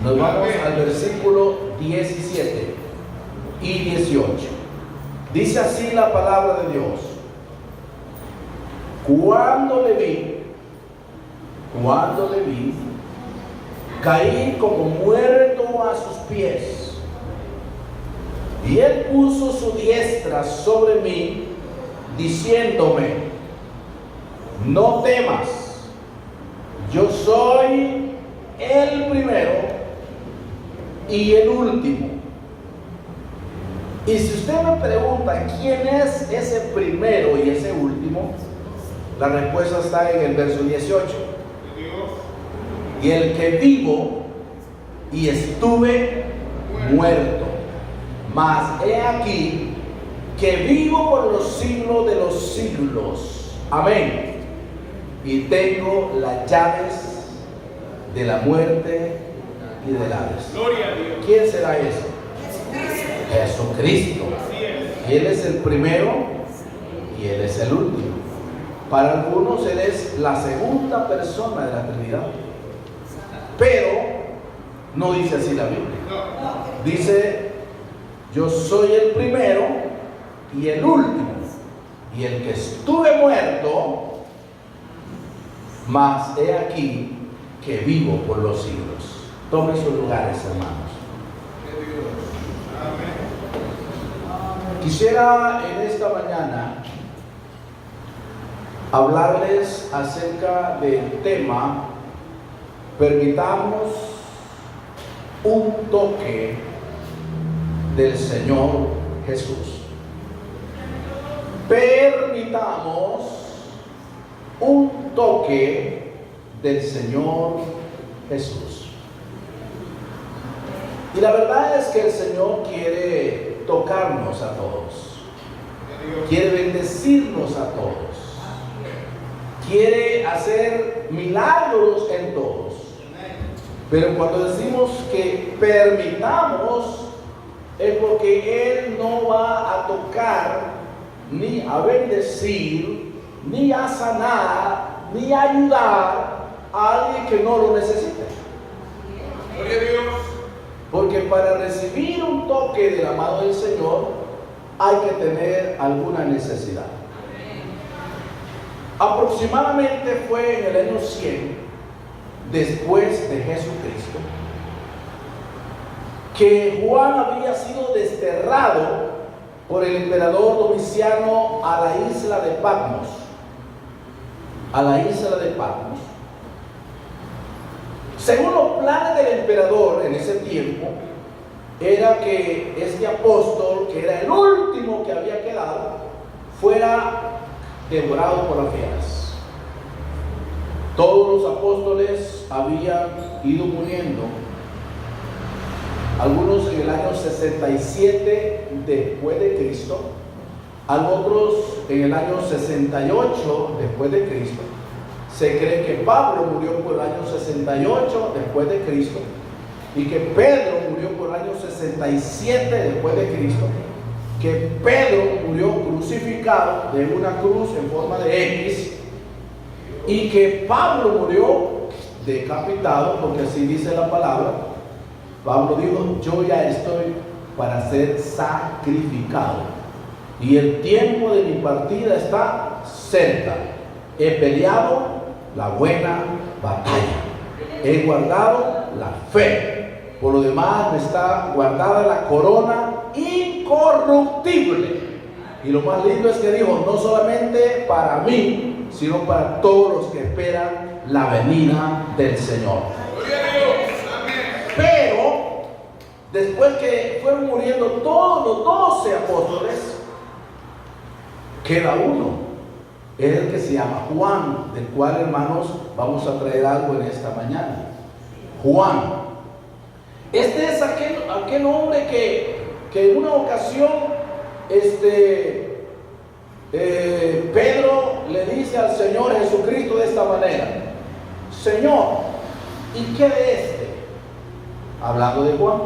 Nos vamos al versículo 17 y 18. Dice así la palabra de Dios: cuando le vi, caí como muerto a sus pies, y él puso su diestra sobre mí, diciéndome: no temas, yo soy el primero y el último. Y si usted me pregunta quién es ese primero y ese último, la respuesta está en el verso 18. Y el que vivo y estuve muerto, mas he aquí que vivo por los siglos de los siglos. Amén. Y tengo las llaves de la muerte y del Hades. Gloria a Dios. ¿Quién será ese? Jesucristo. Él es el primero y Él es el último. Para algunos Él es la segunda persona de la Trinidad, pero no dice así la Biblia. Dice: yo soy el primero y el último, y el que estuve muerto, mas he aquí que vivo por los siglos. Tomen sus lugares, hermanos. Quisiera en esta mañana hablarles acerca del tema: permitamos un toque del Señor Jesús. Permitamos un toque del Señor Jesús. Y la verdad es que el Señor quiere tocarnos a todos, quiere bendecirnos a todos, quiere hacer milagros en todos. Pero cuando decimos que permitamos, es porque Él no va a tocar, ni a bendecir, ni a sanar, ni a ayudar a alguien que no lo necesite. Gloria a Dios. Porque para recibir un toque del amado del Señor hay que tener alguna necesidad. Aproximadamente fue en el año 100 después de Jesucristo que Juan había sido desterrado por el emperador Domiciano a la isla de Patmos. Según los planes del emperador en ese tiempo, era que este apóstol, que era el último que había quedado, fuera devorado por las fieras. Todos los apóstoles habían ido muriendo, algunos en el año 67 después de Cristo, otros en el año 68 después de Cristo. Se cree que Pablo murió por el año 68 después de Cristo, y que Pedro murió por el año 67 después de Cristo, que Pedro murió crucificado de una cruz en forma de X, y que Pablo murió decapitado, porque así dice la palabra. Pablo dijo: yo ya estoy para ser sacrificado, y el tiempo de mi partida está cerca. He peleado la buena batalla, he guardado la fe, por lo demás me está guardada la corona incorruptible. Y lo más lindo es que dijo: no solamente para mí, sino para todos los que esperan la venida del Señor. Pero después que fueron muriendo todos los 12 apóstoles, queda uno. Es el que se llama Juan, del cual, hermanos, vamos a traer algo en esta mañana. Juan. Este es aquel hombre que en una ocasión Pedro le dice al Señor Jesucristo de esta manera: Señor, ¿y qué de este? Hablando de Juan,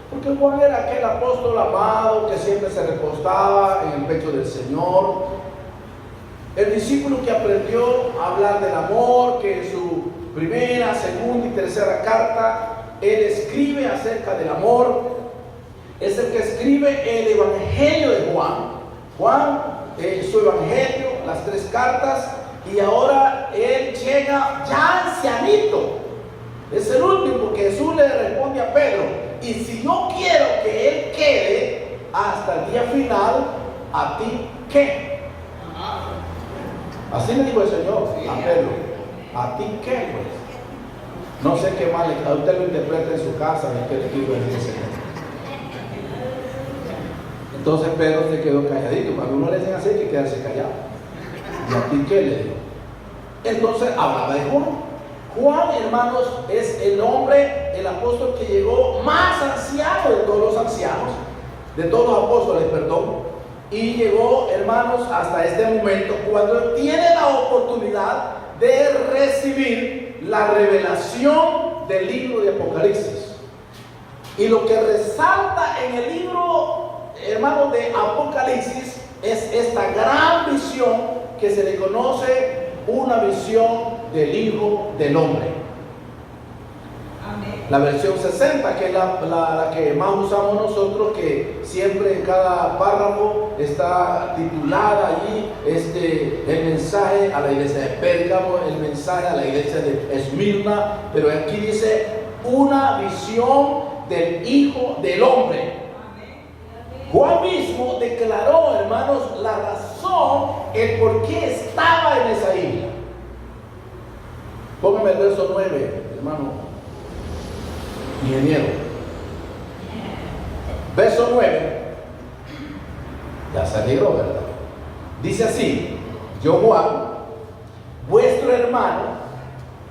porque Juan era aquel apóstol amado que siempre se recostaba en el pecho del Señor, el discípulo que aprendió a hablar del amor, que en su primera, segunda y tercera carta él escribe escribe acerca del amor, es el que escribe el Evangelio de Juan. Juan, su Evangelio, las 3 cartas, y ahora él llega ya ancianito. Es el último que Jesús le responde a Pedro: y si yo quiero que él quede hasta el día final, ¿a ti qué? Así le dijo el Señor a Pedro: ¿a ti qué, pues? No sé qué mal, a usted lo interpreta en su casa, y qué le quiero decir el Señor. Entonces Pedro se quedó calladito. Cuando uno le dice así, hay que quedarse callado. ¿Y a ti qué le dijo? Entonces hablaba de Juan. Juan, hermanos, es el hombre, el apóstol que llegó más anciano de todos los ancianos, de todos los apóstoles, perdón. Y llegó, hermanos, hasta este momento, cuando él tiene la oportunidad de recibir la revelación del libro de Apocalipsis. Y lo que resalta en el libro, hermanos, de Apocalipsis es esta gran visión que se le conoce una visión del Hijo del Hombre. Amén. La versión 60, que es la que más usamos nosotros, que siempre en cada párrafo está titulada allí el mensaje a la iglesia de Pérgamo, el mensaje a la iglesia de Esmirna, pero aquí dice una visión del Hijo del Hombre. Juan mismo declaró, hermanos, la razón, el por qué estaba en esa isla. Póngame el verso 9, hermano ingeniero. Verso 9. Ya se alegró, ¿verdad? Dice así: yo, Juan, vuestro hermano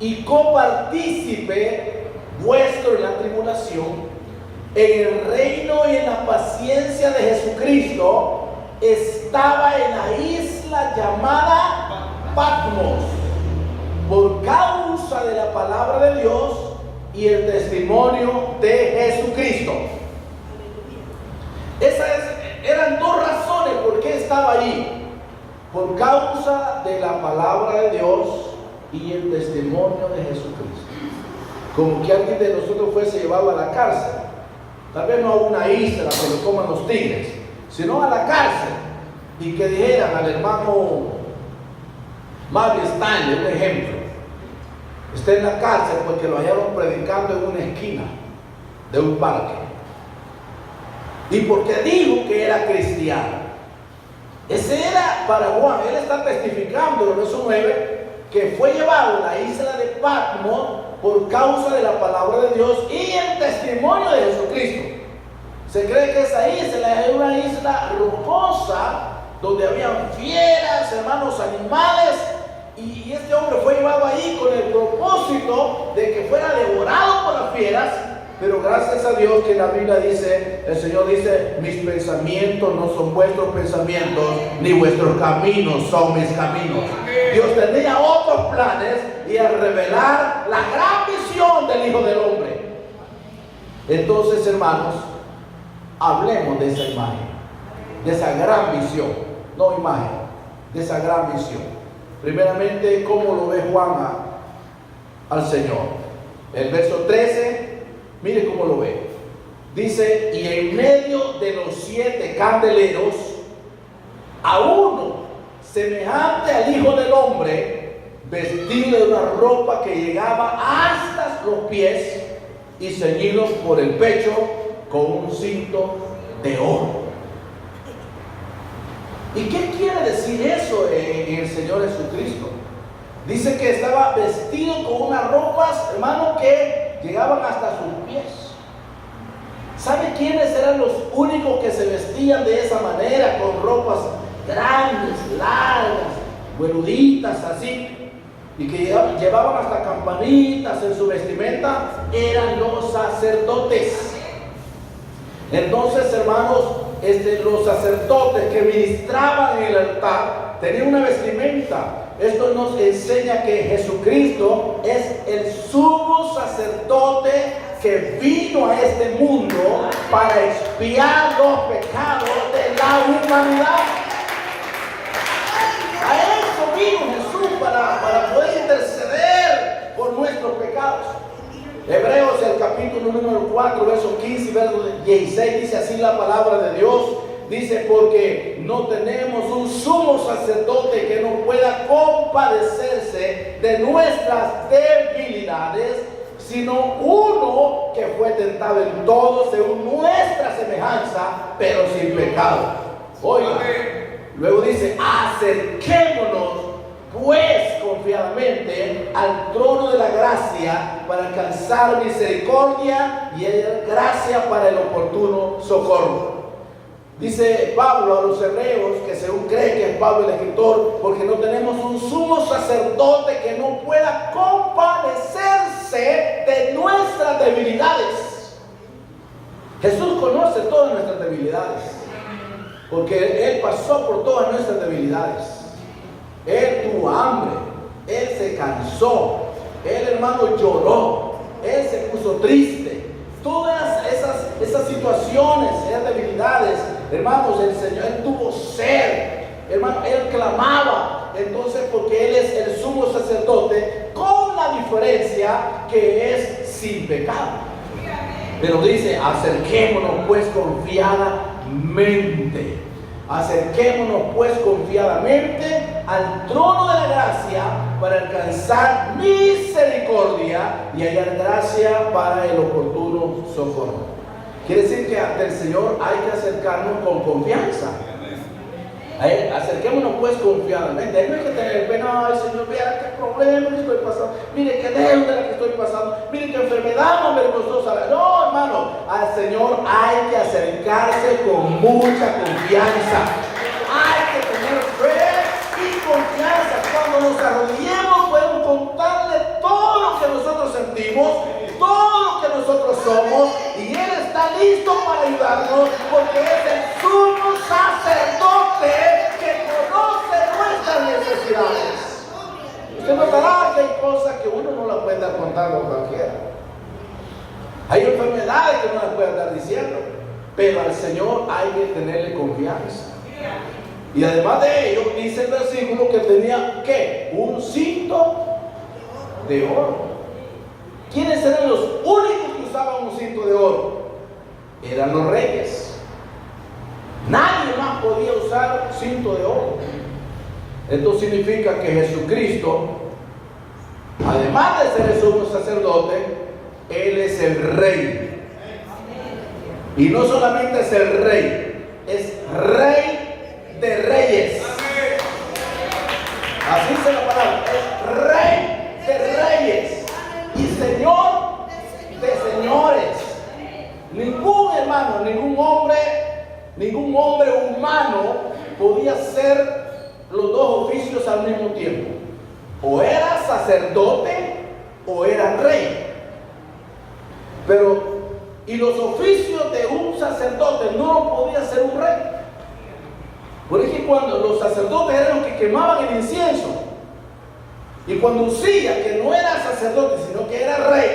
y copartícipe vuestro en la tribulación, en el reino y en la paciencia de Jesucristo, estaba en la isla llamada Patmos, por causa de la palabra de Dios y el testimonio de Jesucristo. Eran 2 razones por qué estaba allí: por causa de la palabra de Dios y el testimonio de Jesucristo. Como que alguien de nosotros fuese llevado a la cárcel. Tal vez no a una isla que lo coman los tigres, sino a la cárcel, y que dijeran al hermano Mario Stanley, un ejemplo, está en la cárcel porque lo hallaron predicando en una esquina de un parque, y porque dijo que era cristiano. Ese era para Juan. Él está testificando en el verso 9 que fue llevado a la isla de Patmos por causa de la palabra de Dios y el testimonio de Jesucristo. Se cree que esa isla es una isla rocosa donde habían fieras, hermanos, animales, y este hombre fue llevado ahí con el propósito de que fuera devorado por las fieras. Pero gracias a Dios que la Biblia dice, el Señor dice: mis pensamientos no son vuestros pensamientos, ni vuestros caminos son mis caminos. Dios tenía otros planes, y al revelar la gran visión del Hijo del Hombre. Entonces, hermanos, hablemos de esa imagen, de esa gran visión, no imagen, de esa gran visión. Primeramente, ¿cómo lo ve Juan al Señor? El verso 13. Mire cómo lo ve. Dice: y en medio de los 7 candeleros, a uno semejante al Hijo del Hombre, vestido de una ropa que llegaba hasta los pies y ceñidos por el pecho con un cinto de oro. ¿Y qué quiere decir eso en el Señor Jesucristo? Dice que estaba vestido con unas ropas, hermano, que llegaban hasta sus pies. ¿Sabe quiénes eran los únicos que se vestían de esa manera, con ropas grandes, largas, güeruditas así, y que llevaban hasta campanitas en su vestimenta? Eran los sacerdotes. Entonces, hermanos, los sacerdotes que ministraban en el altar tenían una vestimenta. Esto nos enseña que Jesucristo es el sumo sacerdote que vino a este mundo para expiar los pecados de la humanidad. A eso vino Jesús, para poder interceder por nuestros pecados. Hebreos, el capítulo número 4, verso 15 y verso 16, dice así la palabra de Dios. Dice, porque no tenemos un sumo sacerdote que no pueda compadecerse de nuestras debilidades, sino uno que fue tentado en todo según nuestra semejanza, pero sin pecado. Oiga, luego dice, acerquémonos pues confiadamente al trono de la gracia para alcanzar misericordia y gracia para el oportuno socorro. Dice Pablo a los hebreos, que según cree que es Pablo el escritor, porque no tenemos un sumo sacerdote que no pueda compadecerse de nuestras debilidades. Jesús conoce todas nuestras debilidades, porque Él pasó por todas nuestras debilidades. Él tuvo hambre, Él se cansó, Él, hermano, lloró, Él se puso triste. Todas esas situaciones, esas debilidades, hermanos, el Señor, Él tuvo sed, hermano, Él clamaba. Entonces, porque Él es el sumo sacerdote, con la diferencia que es sin pecado. Pero dice, acerquémonos pues confiadamente. Acerquémonos pues confiadamente al trono de la gracia para alcanzar misericordia y hallar gracia para el oportuno socorro. Quiere decir que ante el Señor hay que acercarnos con confianza. Acerquémonos pues confiadamente. Ahí no hay que tener pena. Ay, Señor, mira qué problema que estoy pasando. Mire qué deuda que estoy pasando. Mire qué enfermedad más vergonzosa. No, hermano, al Señor hay que acercarse con mucha confianza. Hay que tener fe y confianza. Cuando nos arrodillemos podemos contarle todo lo que nosotros sentimos, todo lo que nosotros somos, y Él está listo para ayudarnos, porque es el sumo sacerdote que conoce nuestras necesidades. Usted notará que hay cosas que uno no las puede estar contando a cualquiera. Hay enfermedades que no las puede estar diciendo, pero al Señor hay que tenerle confianza. Y además de ello, dice el versículo que tenía, ¿qué? Un cinto de oro. ¿Quiénes eran los únicos que usaban un cinto de oro? Eran los reyes. Nadie más podía usar cinto de oro. Esto significa que Jesucristo, además de ser el sumo sacerdote, Él es el rey. Y no solamente es el rey, es rey de reyes. Así dice la palabra, es rey de reyes y señor de señores. Ningún hermano, ningún hombre humano podía hacer los dos oficios al mismo tiempo. O era sacerdote o era rey. Pero, y los oficios de un sacerdote no lo podía hacer un rey. Por eso cuando los sacerdotes eran los que quemaban el incienso, y cuando Usía, que no era sacerdote sino que era rey,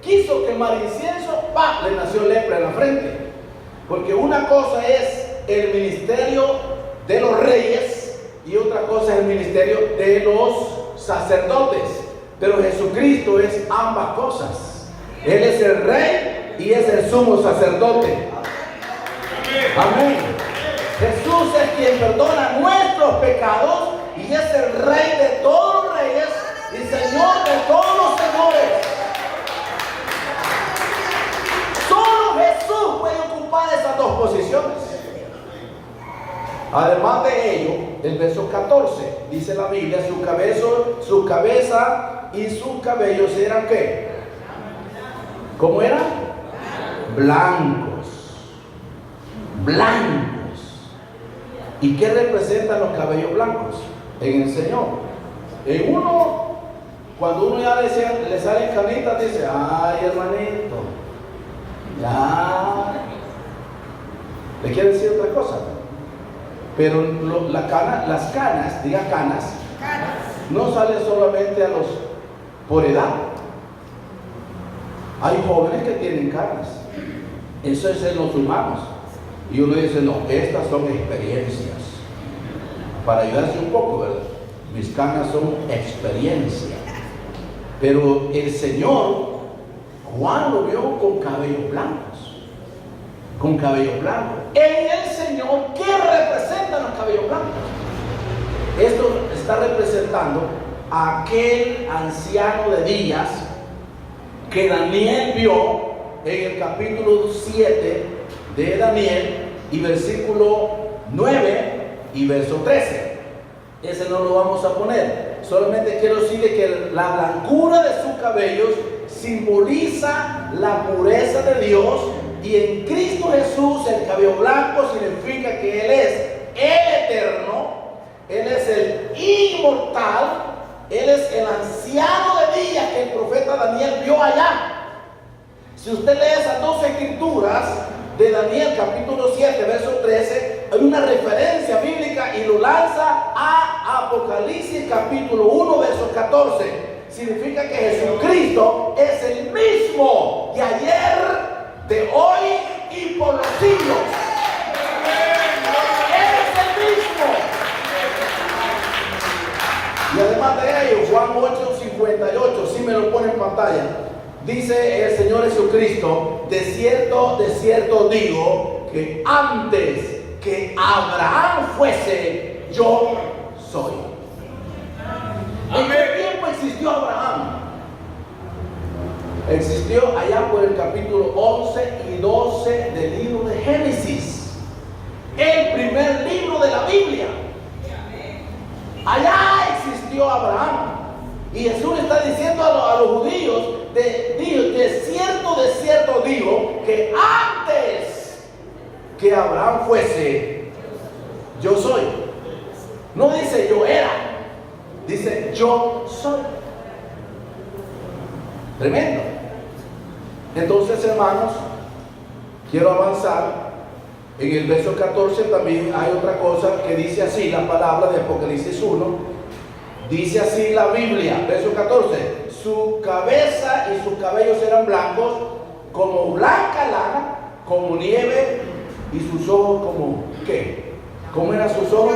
quiso quemar incienso, ¡pah!, le nació lepra en la frente. Porque una cosa es el ministerio de los reyes y otra cosa es el ministerio de los sacerdotes. Pero Jesucristo es ambas cosas. Él es el rey y es el sumo sacerdote. Amén. Jesús es quien perdona nuestros pecados y es el rey de todos los reyes y señor de todos los señores. Solo Jesús puede ocupar esas dos posiciones. Además de ello, el verso 14 dice la Biblia, su cabeza y sus cabellos eran ¿qué? ¿Cómo eran? Blancos. Blancos. ¿Y qué representan los cabellos blancos en el Señor? En uno, cuando uno ya le salen canitas, dice, ay, hermanito, ya. ¿Le quiere decir otra cosa? Pero las canas, no salen solamente por edad. Hay jóvenes que tienen canas. Eso es en los humanos. Y uno dice, no, estas son experiencias. Para ayudarse un poco, ¿verdad? Mis canas son experiencia. Pero el Señor, Juan lo vio con cabello cabellos blancos. Con cabellos blancos. En el Señor, ¿qué representan los cabellos blancos? Esto está representando a aquel anciano de días que Daniel vio en el capítulo 7 de Daniel y versículo 9 y verso 13. Ese no lo vamos a poner. Solamente quiero decirle que la blancura de sus cabellos simboliza la pureza de Dios, y en Cristo Jesús el cabello blanco significa que Él es el eterno, Él es el inmortal, Él es el anciano de días que el profeta Daniel vio allá. Si usted lee esas dos escrituras de Daniel capítulo 7 verso 13, hay una referencia bíblica y lo lanza a Apocalipsis capítulo 1 verso 14. Significa que Jesucristo es el mismo de ayer, de hoy y por los siglos. Él es el mismo. Y además de ello, Juan 8:58, si me lo pone en pantalla, dice el Señor Jesucristo: de cierto digo, que antes que Abraham fuese, yo soy. ¿En qué tiempo existió Abraham? Existió allá por el capítulo 11 y 12 del libro de Génesis, el primer libro de la Biblia. Allá existió Abraham. Y Jesús está diciendo a los judíos, de cierto digo, que antes que Abraham fuese, yo soy. No dice yo era, dice yo soy. Tremendo. Entonces, hermanos, quiero avanzar. En el verso 14 también hay otra cosa que dice así, la palabra de Apocalipsis 1. Dice así la Biblia, verso 14: su cabeza y sus cabellos eran blancos, como blanca lana, como nieve, y sus ojos como, ¿qué? ¿Cómo eran sus ojos?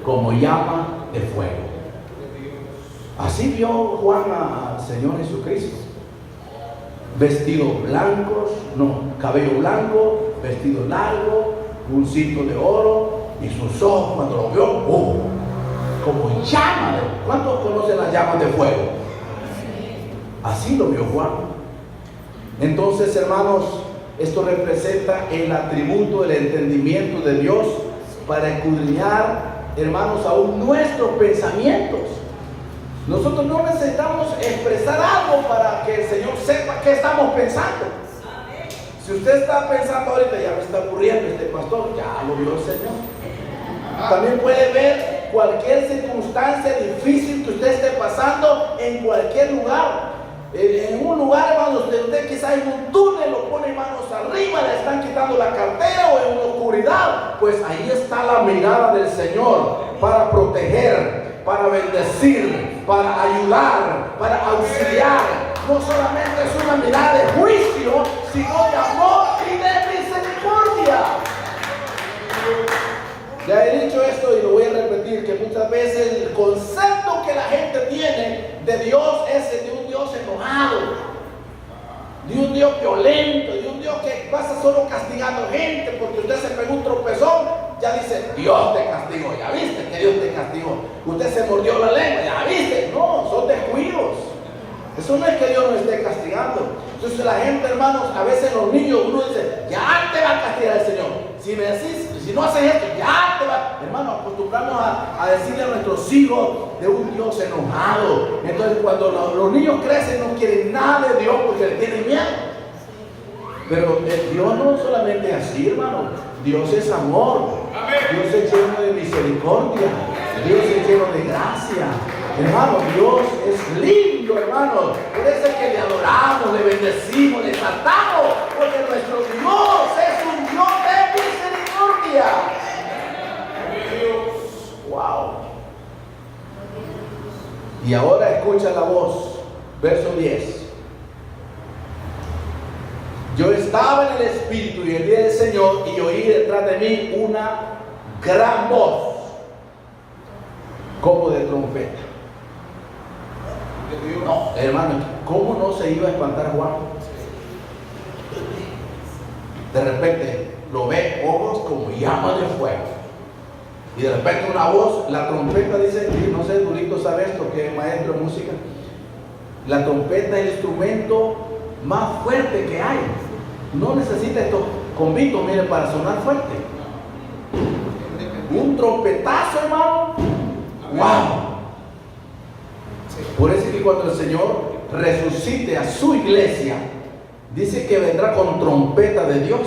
Como llama de fuego. Así vio Juan al Señor Jesucristo. Vestidos blancos, cabello blanco, vestido largo, un cinto de oro, y sus ojos cuando lo vio, como llama. ¿Cuántos conocen las llamas de fuego? Así lo vio Juan. Entonces, hermanos, esto representa el atributo del entendimiento de Dios para escudriñar, hermanos, aún nuestros pensamientos. Nosotros no necesitamos expresar algo para que el Señor sepa qué estamos pensando. Si usted está pensando ahorita, ya me está aburriendo este pastor, ya lo vio el Señor. También puede ver cualquier circunstancia difícil que usted esté pasando en cualquier lugar. En un lugar, hermanos, de usted quizás en un túnel lo pone manos arriba, le están quitando la cartera, o en la oscuridad, pues ahí está la mirada del Señor para proteger, para bendecir, para ayudar, para auxiliar. No solamente es una mirada de juicio, sino de amor y de misericordia. Ya he dicho esto y lo voy a repetir, que muchas veces el concepto que la gente tiene de Dios es el de un Dios enojado, de un Dios violento, de un Dios que pasa solo castigando gente porque usted se pegó un tropezón, ya dice Dios te castigó. Ya viste que Dios te castigó. Usted se mordió la lengua, ya viste. No, son descuidos. Eso no es que Dios nos esté castigando. Entonces la gente, hermanos, a veces los niños, uno dice, ya te va a castigar el Señor. Si no haces esto, ya te va. Hermanos, acostumbramos a decirle a nuestros hijos de un Dios enojado. Entonces cuando los niños crecen no quieren nada de Dios porque le tienen miedo. Pero Dios no solamente es así, hermano. Dios es amor. Dios es lleno de misericordia. Dios es lleno de gracia. Hermano, Dios es lindo, hermano. Por eso es que le adoramos, le bendecimos, le exaltamos. Porque nuestro Dios es un Dios de misericordia. Wow. Y ahora escucha la voz. Verso 10. Yo estaba en el Espíritu y el día del Señor, y oí detrás de mí una gran voz, como de trompeta. No, hermano, ¿cómo no se iba a espantar Juan? de repente lo ve, ojos como llamas de fuego. Y de repente una voz, la trompeta dice, no sé, Durito sabe esto, que es maestro de música. La trompeta es el instrumento más fuerte que hay. No necesita estos convitos, mire, para sonar fuerte. Un trompetazo, hermano. ¡Wow! Por eso es que cuando el Señor resucite a su iglesia, dice que vendrá con trompeta de Dios.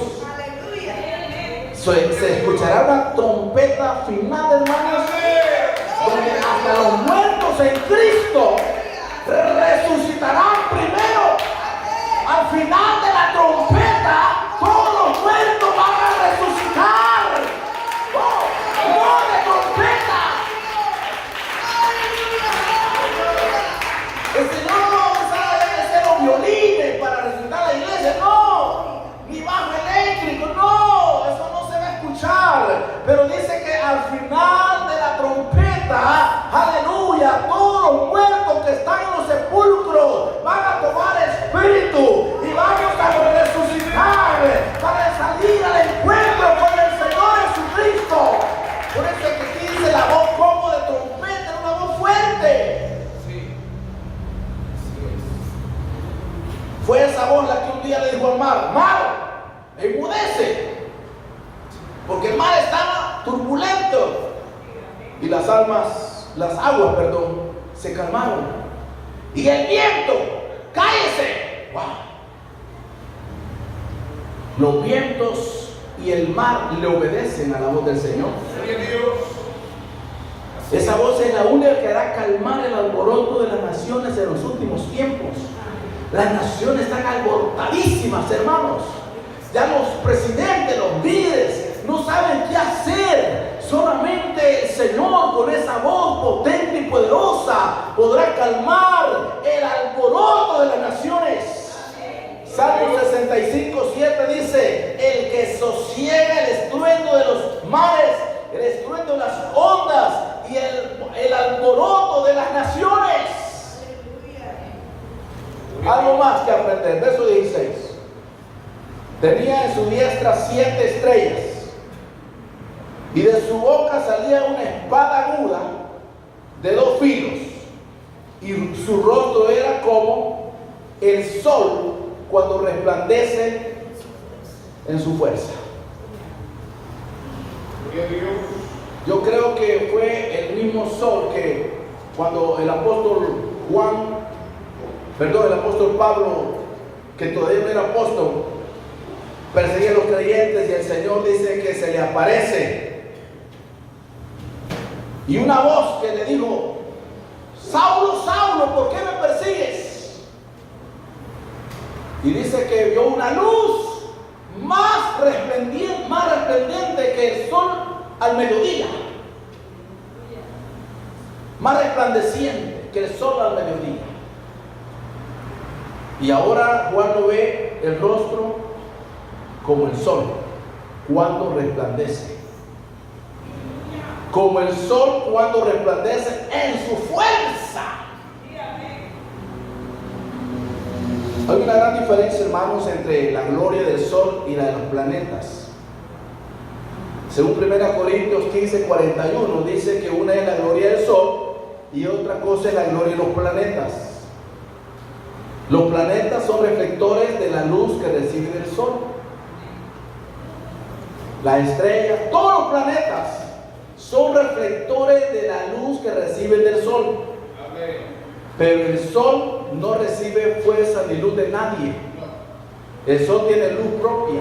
Se escuchará una trompeta final, hermanos, donde hasta los muertos en Cristo resucitarán primero. Al final de la trompeta, todos los muertos van a resucitar. ¡Oh! ¡No de trompeta! El Señor no sabe hacer los violines para resucitar la iglesia, no. Ni bajo eléctrico, no. Eso no se va a escuchar. Pero dice que al final de la trompeta, aleluya, todos los muertos que están en los sepulcros van a tomar espíritu y vamos a resucitar para salir al encuentro con el Señor Jesucristo. Por eso es que aquí dice la voz como de trompeta, una voz fuerte. Fue esa voz la que un día le dijo al mar, mar, enmudece, porque el mar estaba turbulento y las aguas, se calmaron. Y el viento, cállese. ¡Wow! Los vientos y el mar le obedecen a la voz del Señor. Esa voz es la única que hará calmar el alboroto de las naciones en los últimos tiempos. Las naciones están alborotadísimas, hermanos. Ya los presidentes, los líderes, no saben qué hacer. Solamente el Señor, con esa voz potente y poderosa, podrá calmar el alboroto de las naciones. Salmo 65:7 dice: el que sosiega el estruendo de los mares, el estruendo de las ondas y el alboroto de las naciones. Algo más que aprender. Verso 16. Tenía en su diestra 7 estrellas, y de su boca salía una espada aguda de 2 filos, y su rostro era como el sol cuando resplandece en su fuerza. Yo creo que fue el mismo sol que cuando el apóstol el apóstol Pablo, que todavía no era apóstol, perseguía a los creyentes, y el Señor dice que se le aparece y una voz que le dijo: Saulo, Saulo, ¿por qué me persigues? Y dice que vio una luz más resplandeciente que el sol al mediodía, más resplandeciente que el sol al mediodía. Y ahora Juan lo ve el rostro como el sol cuando resplandece, como el sol cuando resplandece en su fuerza. Hay una gran diferencia, hermanos, entre la gloria del sol y la de los planetas. Según 1 Corintios 15:41 dice que una es la gloria del sol y otra cosa es la gloria de los planetas. Los planetas son reflectores de la luz que recibe del sol. Las estrellas, todos los planetas son reflectores de la luz que reciben del sol. Pero el sol no recibe fuerza ni luz de nadie. El sol tiene luz propia.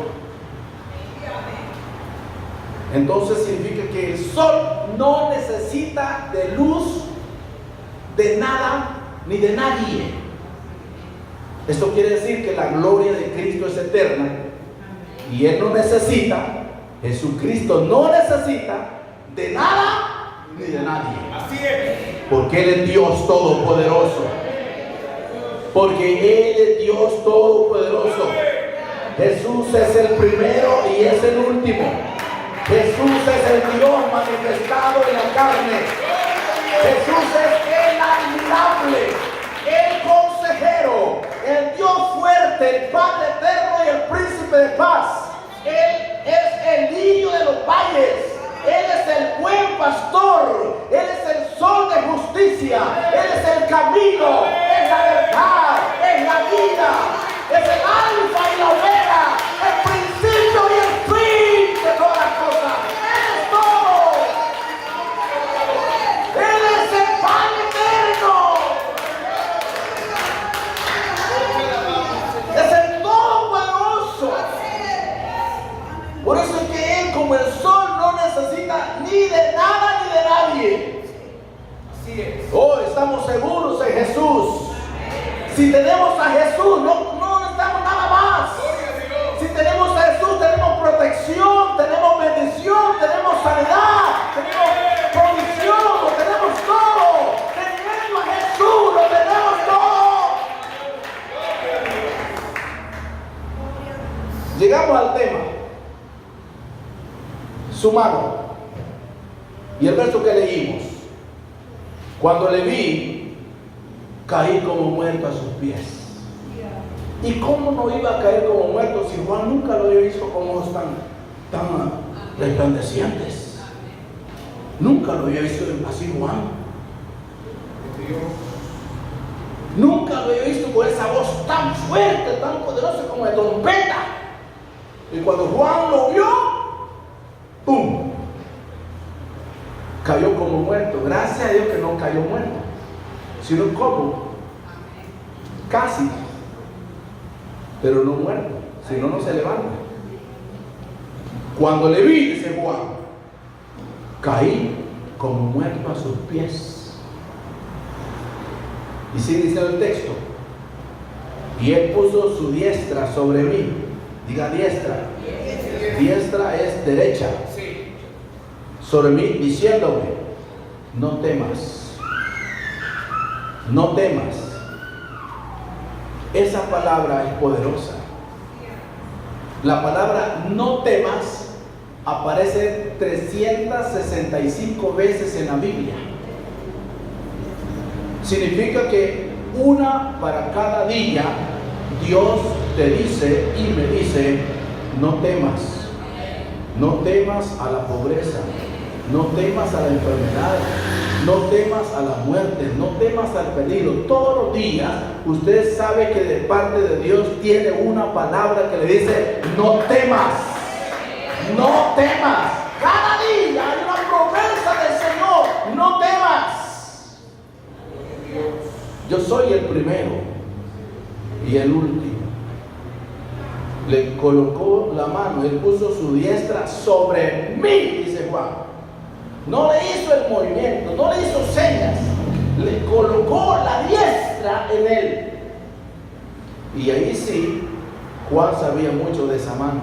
Entonces significa que el sol no necesita de luz de nada ni de nadie. Esto quiere decir que la gloria de Cristo es eterna y Él no necesita, Jesucristo no necesita de nada ni de nadie. Así es. Porque Él es Dios Todopoderoso. Porque Él es Dios Todopoderoso. Jesús es el primero y es el último. Jesús es el Dios manifestado en la carne. Jesús es el admirable, el consejero, el Dios fuerte, el Padre eterno y el príncipe de paz. los valles. Él es el buen pastor. Él es el sol de justicia. Él es el camino, es la verdad, es la vida. Es el alfa y la omega, el principio y el fin de todas las cosas. Él es todo. Él es el pan eterno. Es el todopoderoso. Por eso es que Él, como el sol, no necesita ni de nada ni de nadie. Así es. Oh, estamos seguros en Jesús. Si tenemos a Jesús, no necesitamos nada más. Si tenemos a Jesús, tenemos protección, tenemos bendición, tenemos sanidad, tenemos provisión, lo tenemos todo. Teniendo a Jesús, lo tenemos todo. Llegamos al tema. Su mano. Y el verso que leímos. Cuando le vi, caí como muerto a sus pies. ¿Y cómo no iba a caer como muerto si Juan nunca lo había visto con ojos tan resplandecientes? Nunca lo había visto así Juan. Nunca lo había visto con esa voz tan fuerte, tan poderosa como de trompeta. Y cuando Juan lo vio, ¡pum!, cayó como muerto. Gracias a Dios que no cayó muerto, sino como casi, pero no muerto, si no, no se levanta. Cuando le vi, dice Juan, caí como muerto a sus pies. Y sigue diciendo el texto, y él puso su diestra sobre mí. Diga diestra. Diestra es derecha. Sobre mí, diciéndome, no temas, no temas. Esa palabra es poderosa. La palabra no temas aparece 365 veces en la Biblia. Significa que una para cada día Dios te dice y me dice, no temas. No temas a la pobreza, no temas a la enfermedad, no temas a la muerte, no temas al peligro. Todos los días usted sabe que de parte de Dios tiene una palabra que le dice, no temas, no temas. Cada día hay una promesa del Señor, no temas. Yo soy el primero y el último. Le colocó la mano, él puso su diestra sobre mí, dice Juan. No le hizo el movimiento, no le hizo señas, le colocó la diestra en él. Y ahí sí, Juan sabía mucho de esa mano.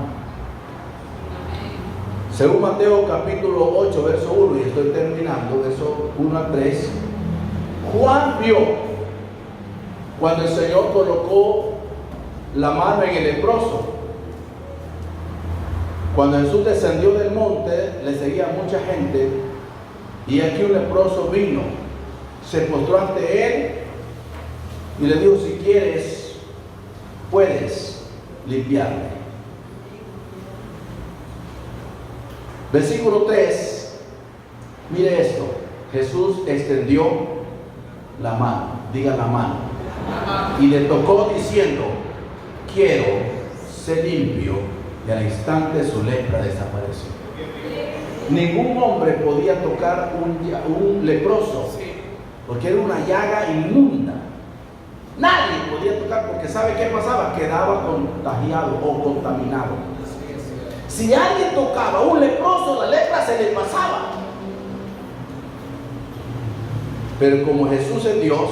Según Mateo capítulo 8, verso 1, y estoy terminando, verso 1 a 3, Juan vio cuando el Señor colocó la mano en el leproso. Cuando Jesús descendió del monte, le seguía mucha gente, y aquí un leproso vino, se postró ante él y le dijo, si quieres, puedes limpiarme. Versículo 3, mire esto, Jesús extendió la mano, diga la mano, y le tocó diciendo, quiero ser limpio. Y al instante su lepra desapareció. Ningún hombre podía tocar un leproso, porque era una llaga inmunda. Nadie podía tocar, porque ¿sabe qué pasaba? Quedaba contagiado o contaminado. Si alguien tocaba a un leproso, la lepra se le pasaba. Pero como Jesús es Dios,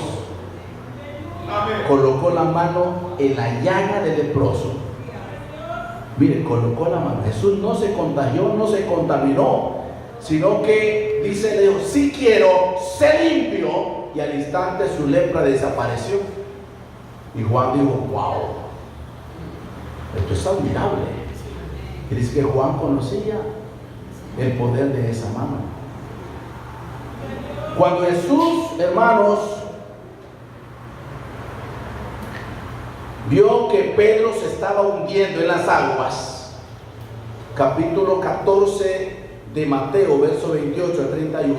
colocó la mano en la llaga del leproso. Mire, colocó la mano. Jesús no se contagió, no se contaminó, sino que dice, le dijo, sí quiero ser limpio, y al instante su lepra desapareció. Y Juan dijo, wow, esto es admirable. Y dice que Juan conocía el poder de esa mano. Cuando Jesús, hermanos, vio que Pedro se estaba hundiendo en las aguas, capítulo 14, de Mateo, verso 28 al 31.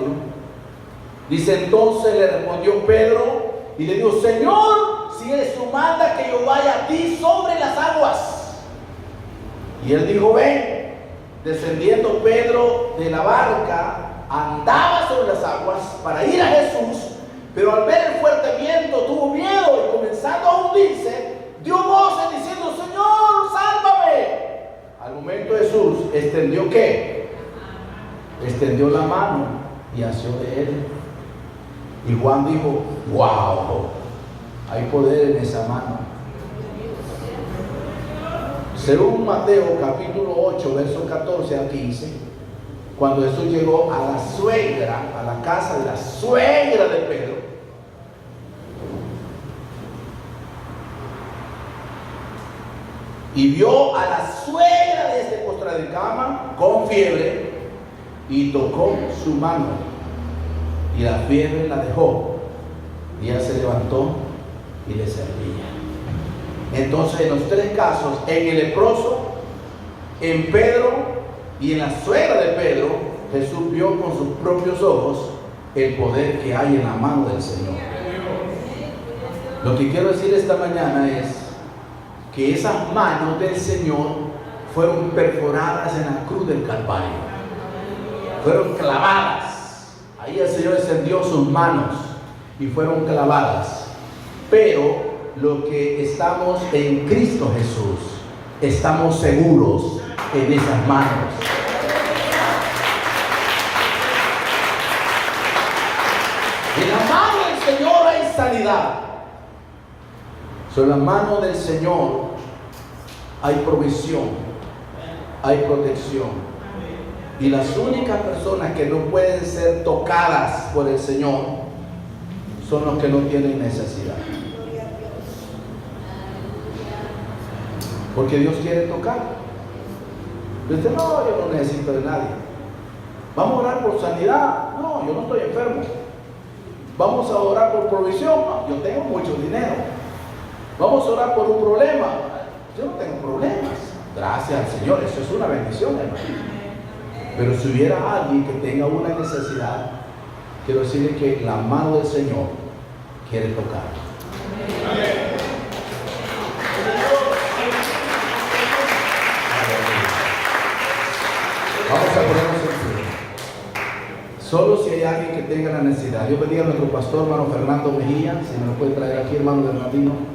Dice: entonces le respondió Pedro y le dijo: Señor, si eso manda que yo vaya a ti sobre las aguas. Y él dijo: ven. Descendiendo Pedro de la barca, andaba sobre las aguas para ir a Jesús, pero al ver el fuerte viento tuvo miedo y comenzando a hundirse, dio voces diciendo: Señor, sálvame. Al momento Jesús extendió ¿qué? Extendió la mano y asió de él. Y Juan dijo: wow, hay poder en esa mano. Según Mateo capítulo 8, versos 14 al 15, cuando Jesús llegó a la suegra, a la casa de la suegra de Pedro, y vio a la suegra de este postrada de cama con fiebre, y tocó su mano, y la fiebre la dejó, y ella se levantó y le servía. Entonces, en los tres casos, en el leproso, en Pedro y en la suegra de Pedro, Jesús vio con sus propios ojos el poder que hay en la mano del Señor. Lo que quiero decir esta mañana es que esas manos del Señor fueron perforadas en la cruz del Calvario. Fueron clavadas. Ahí el Señor extendió sus manos y fueron clavadas. Pero lo que estamos en Cristo Jesús, estamos seguros en esas manos. En la mano del Señor hay sanidad. Sobre la mano del Señor hay provisión, hay protección. Y las únicas personas que no pueden ser tocadas por el Señor son los que no tienen necesidad. Porque Dios quiere tocar. Usted: no, yo no necesito de nadie. Vamos a orar por sanidad. No, yo no estoy enfermo. Vamos a orar por provisión. No, yo tengo mucho dinero. Vamos a orar por un problema. Yo no tengo problemas. Gracias al Señor, eso es una bendición, hermano. Pero si hubiera alguien que tenga una necesidad, quiero decirle que la mano del Señor quiere tocar. Amén. Vamos a ponernos en pie. Solo si hay alguien que tenga la necesidad. Yo pedí a nuestro pastor, hermano Fernando Mejía, si me lo puede traer aquí, hermano Bernardino.